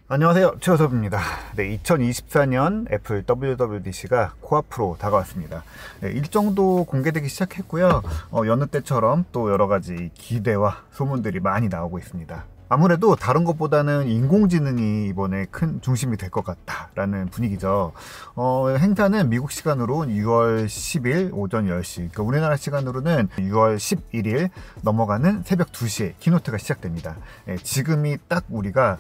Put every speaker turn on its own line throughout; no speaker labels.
안녕하세요, 최호섭입니다. 네, 2024년 애플 WWDC가 코앞으로 다가왔습니다. 네, 일정도 공개되기 시작했고요. 여느 때처럼 또 여러가지 기대와 소문들이 많이 나오고 있습니다. 아무래도 다른 것보다는 인공지능이 이번에 큰 중심이 될 것 같다라는 분위기죠. 행사는 미국 시간으로 6월 10일 오전 10시, 그러니까 우리나라 시간으로는 6월 11일 넘어가는 새벽 2시에 키노트가 시작됩니다. 지금이 딱 우리가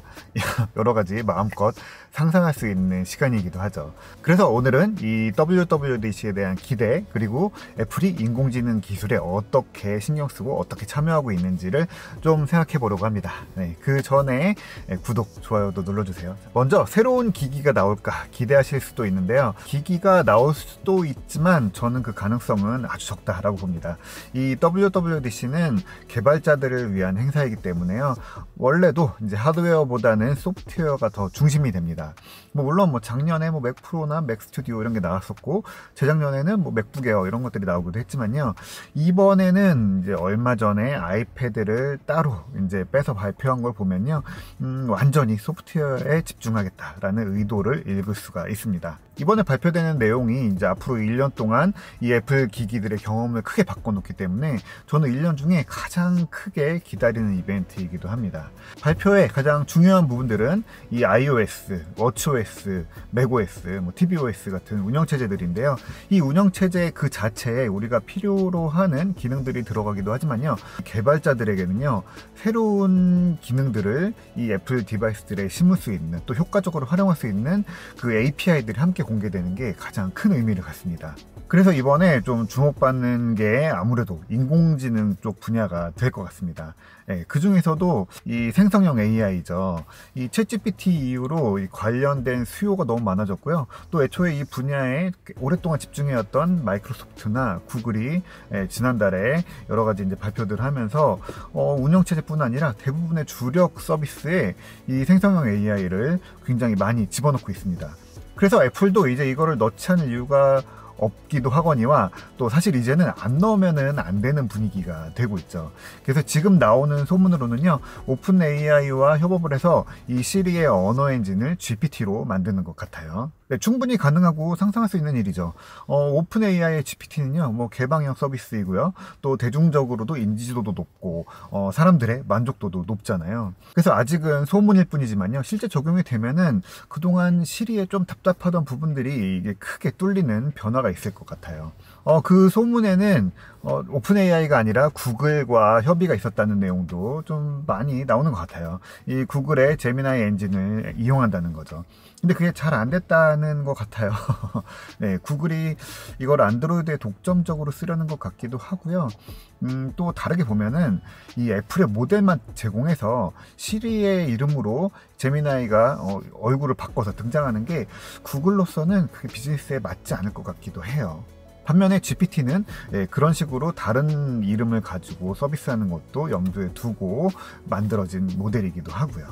여러 가지 마음껏 상상할 수 있는 시간이기도 하죠. 그래서 오늘은 이 WWDC에 대한 기대, 그리고 애플이 인공지능 기술에 어떻게 신경 쓰고 어떻게 참여하고 있는지를 좀 생각해 보려고 합니다. 그 전에 구독, 좋아요도 눌러주세요. 먼저 새로운 기기가 나올까 기대하실 수도 있는데요. 기기가 나올 수도 있지만 저는 그 가능성은 아주 적다라고 봅니다. 이 WWDC는 개발자들을 위한 행사이기 때문에요. 원래도 이제 하드웨어보다는 소프트웨어가 더 중심이 됩니다. 물론 작년에 맥 프로나 맥 스튜디오 이런 게 나왔었고, 재작년에는 맥북 에어 이런 것들이 나오기도 했지만요. 이번에는 이제 얼마 전에 아이패드를 따로 이제 빼서 발표한 걸 보면요. 완전히 소프트웨어에 집중하겠다라는 의도를 읽을 수가 있습니다. 이번에 발표되는 내용이 이제 앞으로 1년 동안 이 애플 기기들의 경험을 크게 바꿔놓기 때문에 저는 1년 중에 가장 크게 기다리는 이벤트이기도 합니다. 발표의 가장 중요한 부분들은 이 iOS, 워치OS, 맥OS, tvOS 같은 운영체제들인데요. 이 운영체제 그 자체에 우리가 필요로 하는 기능들이 들어가기도 하지만요. 개발자들에게는요, 새로운 기능들을 이 애플 디바이스들에 심을 수 있는, 또 효과적으로 활용할 수 있는 그 API들이 함께 공개되는 게 가장 큰 의미를 갖습니다. 그래서 이번에 좀 주목받는 게 아무래도 인공지능 쪽 분야가 될 것 같습니다. 그 중에서도 이 생성형 AI죠. 이 챗GPT 이후로 이 관련된 수요가 너무 많아졌고요. 또 애초에 이 분야에 오랫동안 집중해왔던 마이크로소프트나 구글이 지난달에 여러 가지 이제 발표들을 하면서 운영체제뿐 아니라 대부분의 주력 서비스에 이 생성형 AI를 굉장히 많이 집어넣고 있습니다. 그래서 애플도 이제 이거를 넣지 않을 이유가 없기도 하거니와, 또 사실 이제는 안 넣으면은 안 되는 분위기가 되고 있죠. 그래서 지금 나오는 소문으로는요, 오픈 AI와 협업을 해서 이 시리의 언어 엔진을 GPT로 만드는 것 같아요. 충분히 가능하고 상상할 수 있는 일이죠. 오픈 AI의 GPT는요, 개방형 서비스이고요. 또 대중적으로도 인지도도 높고, 사람들의 만족도도 높잖아요. 그래서 아직은 소문일 뿐이지만요, 실제 적용이 되면은 그동안 시리에 좀 답답하던 부분들이 이게 크게 뚫리는 변화가 있을 것 같아요. 그 소문에는 오픈 AI가 아니라 구글과 협의가 있었다는 내용도 좀 많이 나오는 것 같아요. 이 구글의 제미나이 엔진을 이용한다는 거죠. 근데 그게 잘 안 됐다는 것 같아요. 네, 구글이 이걸 안드로이드에 독점적으로 쓰려는 것 같기도 하고요. 또 다르게 보면은 이 애플의 모델만 제공해서 시리의 이름으로 제미나이가 얼굴을 바꿔서 등장하는 게 구글로서는 그게 비즈니스에 맞지 않을 것 같기도 해요. 반면에 GPT는 그런 식으로 다른 이름을 가지고 서비스하는 것도 염두에 두고 만들어진 모델이기도 하고요.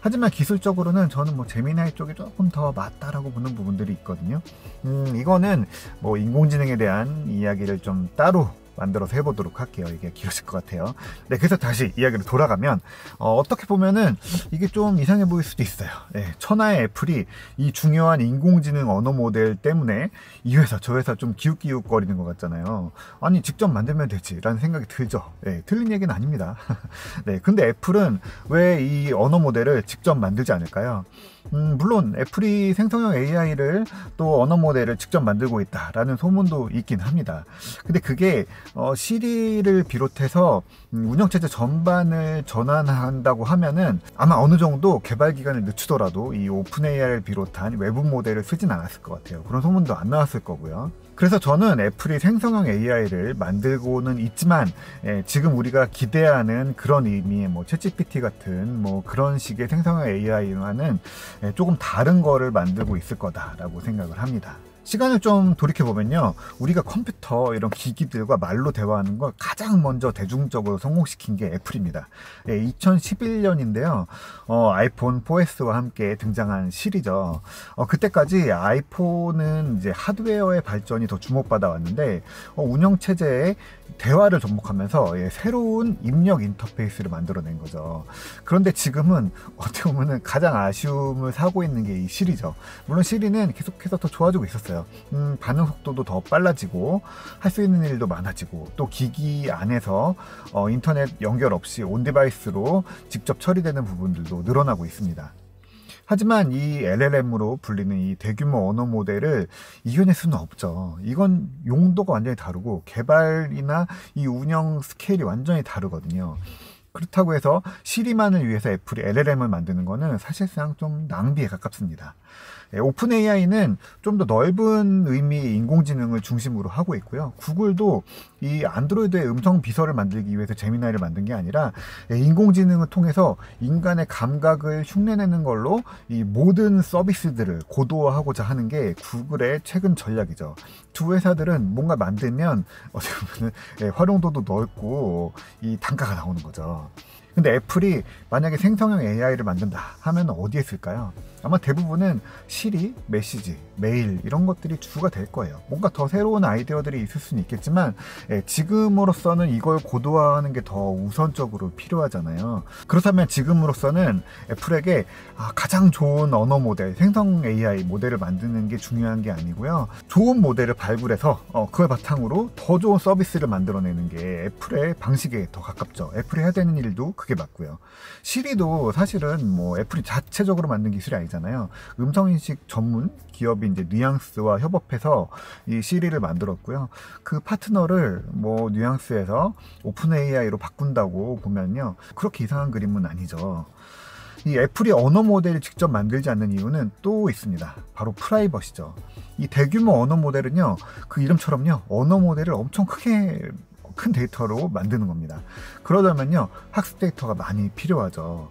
하지만 기술적으로는 저는 제미나이 쪽이 조금 더 맞다라고 보는 부분들이 있거든요. 이거는 인공지능에 대한 이야기를 좀 따로 만들어서 해보도록 할게요. 이게 길어질 것 같아요. 네, 그래서 다시 이야기로 돌아가면 어떻게 보면은 이게 좀 이상해 보일 수도 있어요. 천하의 애플이 이 중요한 인공지능 언어 모델 때문에 이 회사 저 회사 좀 기웃기웃거리는 것 같잖아요. 아니, 직접 만들면 되지 라는 생각이 들죠. 틀린 얘기는 아닙니다. 네, 근데 애플은 왜 이 언어 모델을 직접 만들지 않을까요? 물론 애플이 생성형 AI를 또 언어 모델을 직접 만들고 있다라는 소문도 있긴 합니다. 근데 그게 시리를 비롯해서 운영체제 전반을 전환한다고 하면은 아마 어느 정도 개발 기간을 늦추더라도 이 오픈 AI를 비롯한 외부 모델을 쓰진 않았을 것 같아요. 그런 소문도 안 나왔을 거고요. 그래서 저는 애플이 생성형 AI를 만들고는 있지만 지금 우리가 기대하는 그런 의미의 챗GPT 같은 그런 식의 생성형 AI와는 조금 다른 거를 만들고 있을 거다라고 생각을 합니다. 시간을 좀 돌이켜보면요, 우리가 컴퓨터 이런 기기들과 말로 대화하는 걸 가장 먼저 대중적으로 성공시킨 게 애플입니다. 2011년인데요 아이폰 4S와 함께 등장한 시리죠. 그때까지 아이폰은 이제 하드웨어의 발전이 더 주목받아 왔는데 운영체제에 대화를 접목하면서 새로운 입력 인터페이스를 만들어낸 거죠. 그런데 지금은 어떻게 보면 가장 아쉬움을 사고 있는 게 이 시리죠. 물론 시리는 계속해서 더 좋아지고 있었어요. 반응 속도도 더 빨라지고 할 수 있는 일도 많아지고 또 기기 안에서 인터넷 연결 없이 온 디바이스로 직접 처리되는 부분들도 늘어나고 있습니다. 하지만 이 LLM으로 불리는 이 대규모 언어 모델을 이겨낼 수는 없죠. 이건 용도가 완전히 다르고 개발이나 이 운영 스케일이 완전히 다르거든요. 그렇다고 해서 시리만을 위해서 애플이 LLM을 만드는 거는 사실상 좀 낭비에 가깝습니다. 오픈 AI는 좀 더 넓은 의미의 인공지능을 중심으로 하고 있고요. 구글도 이 안드로이드의 음성 비서를 만들기 위해서 제미나이를 만든 게 아니라 인공지능을 통해서 인간의 감각을 흉내내는 걸로 이 모든 서비스들을 고도화하고자 하는 게 구글의 최근 전략이죠. 두 회사들은 뭔가 만들면 어떻게 보면 활용도도 넓고 이 단가가 나오는 거죠. 근데 애플이 만약에 생성형 AI를 만든다 하면 어디에 쓸까요? 아마 대부분은 시리, 메시지, 메일 이런 것들이 주가 될 거예요. 뭔가 더 새로운 아이디어들이 있을 수는 있겠지만 지금으로서는 이걸 고도화하는 게 더 우선적으로 필요하잖아요. 그렇다면 지금으로서는 애플에게 가장 좋은 언어 모델, 생성 AI 모델을 만드는 게 중요한 게 아니고요. 좋은 모델을 발굴해서 그걸 바탕으로 더 좋은 서비스를 만들어내는 게 애플의 방식에 더 가깝죠. 애플이 해야 되는 일도 그게 맞고요. 시리도 사실은 뭐 애플이 자체적으로 만든 기술이 아니잖아요. 음성인식 전문 기업이 이제 뉘앙스와 협업해서 이 시리를 만들었고요. 그 파트너를 뭐 뉘앙스에서 오픈 AI로 바꾼다고 보면요, 그렇게 이상한 그림은 아니죠. 이 애플이 언어 모델을 직접 만들지 않는 이유는 또 있습니다. 바로 프라이버시죠. 이 대규모 언어 모델은요, 그 이름처럼요, 언어 모델을 엄청 큰 데이터로 만드는 겁니다. 그러려면요, 학습 데이터가 많이 필요하죠.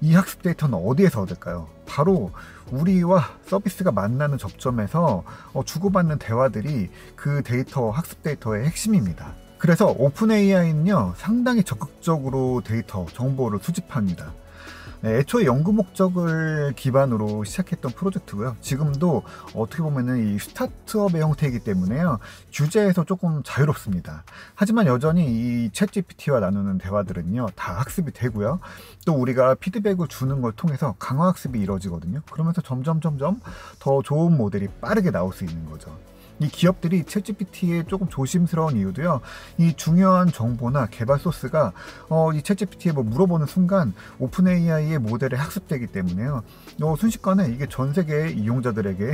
이 학습 데이터는 어디에서 얻을까요? 바로 우리와 서비스가 만나는 접점에서 주고받는 대화들이 그 데이터, 학습 데이터의 핵심입니다. 그래서 오픈 AI는요, 상당히 적극적으로 데이터, 정보를 수집합니다. 애초에 연구 목적을 기반으로 시작했던 프로젝트고요. 지금도 어떻게 보면은 이 스타트업의 형태이기 때문에요, 규제에서 조금 자유롭습니다. 하지만 여전히 이 챗GPT와 나누는 대화들은요, 다 학습이 되고요. 또 우리가 피드백을 주는 걸 통해서 강화 학습이 이루어지거든요. 그러면서 점점 더 좋은 모델이 빠르게 나올 수 있는 거죠. 이 기업들이 챗GPT에 조금 조심스러운 이유도요, 이 중요한 정보나 개발 소스가 이 챗GPT에 뭐 물어보는 순간 오픈 AI의 모델에 학습되기 때문에요, 순식간에 이게 전 세계 이용자들에게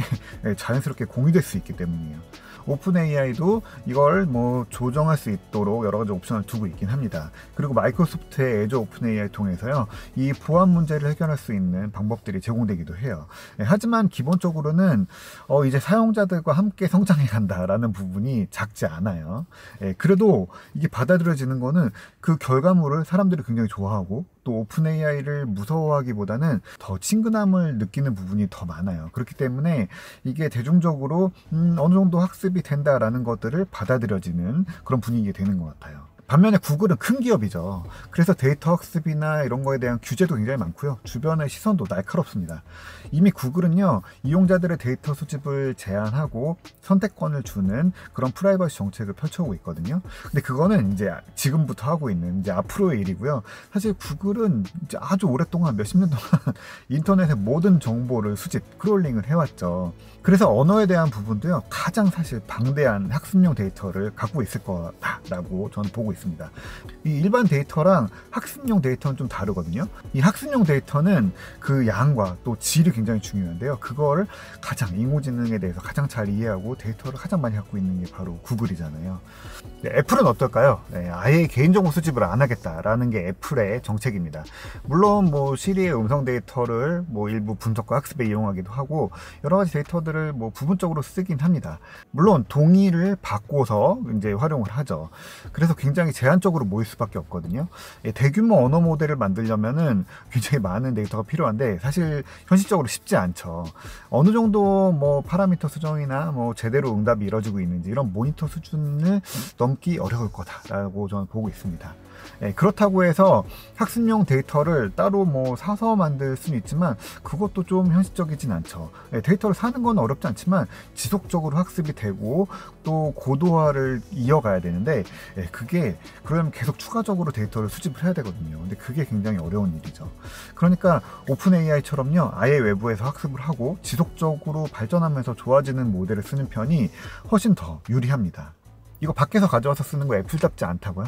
자연스럽게 공유될 수 있기 때문이에요. 오픈 AI도 이걸 뭐 조정할 수 있도록 여러 가지 옵션을 두고 있긴 합니다. 그리고 마이크로소프트의 애저 오픈 AI 통해서요, 이 보안 문제를 해결할 수 있는 방법들이 제공되기도 해요. 하지만 기본적으로는 이제 사용자들과 함께 성장해 간다라는 부분이 작지 않아요. 그래도 이게 받아들여지는 거는 그 결과물을 사람들이 굉장히 좋아하고, 또 오픈 AI를 무서워하기보다는 더 친근함을 느끼는 부분이 더 많아요. 그렇기 때문에 이게 대중적으로 어느 정도 학습이 된다라는 것들을 받아들여지는 그런 분위기가 되는 것 같아요. 반면에 구글은 큰 기업이죠. 그래서 데이터 학습이나 이런 거에 대한 규제도 굉장히 많고요. 주변의 시선도 날카롭습니다. 이미 구글은요, 이용자들의 데이터 수집을 제한하고 선택권을 주는 그런 프라이버시 정책을 펼쳐오고 있거든요. 근데 그거는 이제 지금부터 하고 있는 이제 앞으로의 일이고요. 사실 구글은 이제 아주 오랫동안 몇십 년 동안 인터넷의 모든 정보를 수집, 크롤링을 해왔죠. 그래서 언어에 대한 부분도요, 가장 사실 방대한 학습용 데이터를 갖고 있을 거다라고 저는 보고 있습니다. 이 일반 데이터랑 학습용 데이터는 좀 다르거든요. 이 학습용 데이터는 그 양과 또 질이 굉장히 중요한데요. 그걸 가장 인공지능에 대해서 가장 잘 이해하고 데이터를 가장 많이 갖고 있는 게 바로 구글이잖아요. 애플은 어떨까요? 아예 개인정보 수집을 안 하겠다라는 게 애플의 정책입니다. 물론 뭐 시리의 음성 데이터를 뭐 일부 분석과 학습에 이용하기도 하고 여러 가지 데이터들을 뭐 부분적으로 쓰긴 합니다. 물론 동의를 받고서 이제 활용을 하죠. 그래서 굉장히 굉장히 제한적으로 모일 수밖에 없거든요. 대규모 언어 모델을 만들려면은 굉장히 많은 데이터가 필요한데 사실 현실적으로 쉽지 않죠. 어느 정도 뭐 파라미터 수정이나 뭐 제대로 응답이 이루어지고 있는지 이런 모니터 수준을 넘기 어려울 거다라고 저는 보고 있습니다. 그렇다고 해서 학습용 데이터를 따로 뭐 사서 만들 수는 있지만 그것도 좀 현실적이진 않죠. 데이터를 사는 건 어렵지 않지만 지속적으로 학습이 되고 또 고도화를 이어가야 되는데 그게 그러면 계속 추가적으로 데이터를 수집을 해야 되거든요. 근데 그게 굉장히 어려운 일이죠. 그러니까 오픈 AI처럼요, 아예 외부에서 학습을 하고 지속적으로 발전하면서 좋아지는 모델을 쓰는 편이 훨씬 더 유리합니다. 이거 밖에서 가져와서 쓰는 거 애플답지 않다고요?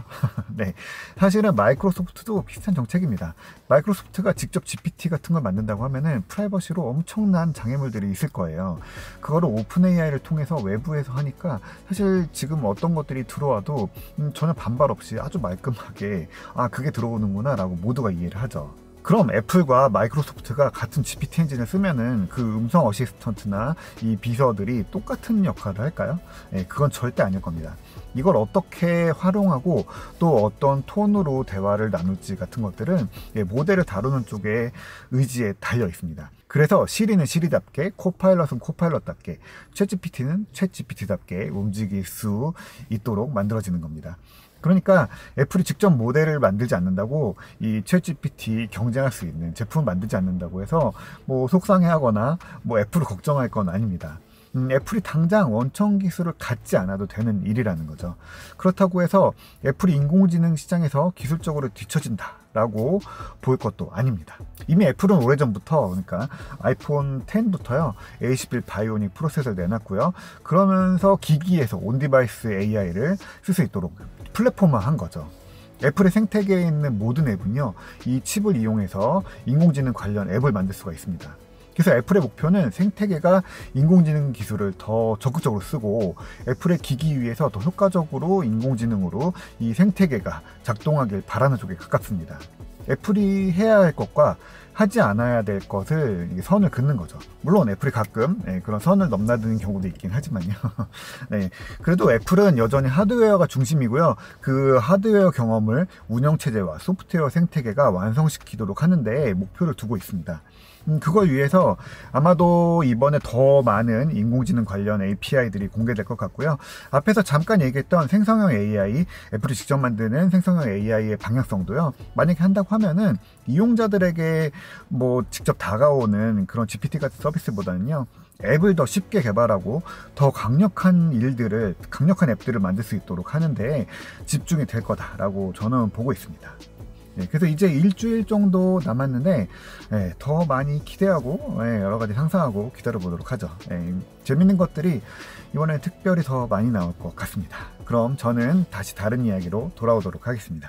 네, 사실은 마이크로소프트도 비슷한 정책입니다. 마이크로소프트가 직접 GPT 같은 걸 만든다고 하면은 프라이버시로 엄청난 장애물들이 있을 거예요. 그거를 오픈 AI를 통해서 외부에서 하니까 사실 지금 어떤 것들이 들어와도 전혀 반발 없이 아주 말끔하게 그게 들어오는구나 라고 모두가 이해를 하죠. 그럼 애플과 마이크로소프트가 같은 GPT 엔진을 쓰면은 그 음성 어시스턴트나 이 비서들이 똑같은 역할을 할까요? 그건 절대 아닐 겁니다. 이걸 어떻게 활용하고 또 어떤 톤으로 대화를 나눌지 같은 것들은 모델을 다루는 쪽에 의지에 달려 있습니다. 그래서 시리는 시리답게, 코파일럿은 코파일럿답게, 챗GPT는 챗GPT답게 움직일 수 있도록 만들어지는 겁니다. 그러니까 애플이 직접 모델을 만들지 않는다고 이 챗GPT 경쟁할 수 있는 제품을 만들지 않는다고 해서 뭐 속상해하거나 뭐 애플을 걱정할 건 아닙니다. 애플이 당장 원천 기술을 갖지 않아도 되는 일이라는 거죠. 그렇다고 해서 애플이 인공지능 시장에서 기술적으로 뒤처진다 라고 볼 것도 아닙니다. 이미 애플은 오래전부터, 그러니까 아이폰 10부터요 A11 바이오닉 프로세서를 내놨고요. 그러면서 기기에서 온디바이스 AI를 쓸 수 있도록 플랫폼화한 거죠. 애플의 생태계에 있는 모든 앱은요, 이 칩을 이용해서 인공지능 관련 앱을 만들 수가 있습니다. 그래서 애플의 목표는 생태계가 인공지능 기술을 더 적극적으로 쓰고 애플의 기기 위에서 더 효과적으로 인공지능으로 이 생태계가 작동하길 바라는 쪽에 가깝습니다. 애플이 해야 할 것과 하지 않아야 될 것을 선을 긋는 거죠. 물론 애플이 가끔 그런 선을 넘나드는 경우도 있긴 하지만요. 네, 그래도 애플은 여전히 하드웨어가 중심이고요. 그 하드웨어 경험을 운영체제와 소프트웨어 생태계가 완성시키도록 하는데 목표를 두고 있습니다. 그걸 위해서 아마도 이번에 더 많은 인공지능 관련 API들이 공개될 것 같고요. 앞에서 잠깐 얘기했던 생성형 AI, 애플이 직접 만드는 생성형 AI의 방향성도요, 만약에 한다고 하면은 이용자들에게 뭐 직접 다가오는 그런 GPT 같은 서비스보다는요, 앱을 더 쉽게 개발하고 더 강력한 앱들을 만들 수 있도록 하는데 집중이 될 거다라고 저는 보고 있습니다. 그래서 이제 일주일 정도 남았는데 더 많이 기대하고 여러 가지 상상하고 기다려 보도록 하죠. 재밌는 것들이 이번에 특별히 더 많이 나올 것 같습니다. 그럼 저는 다시 다른 이야기로 돌아오도록 하겠습니다.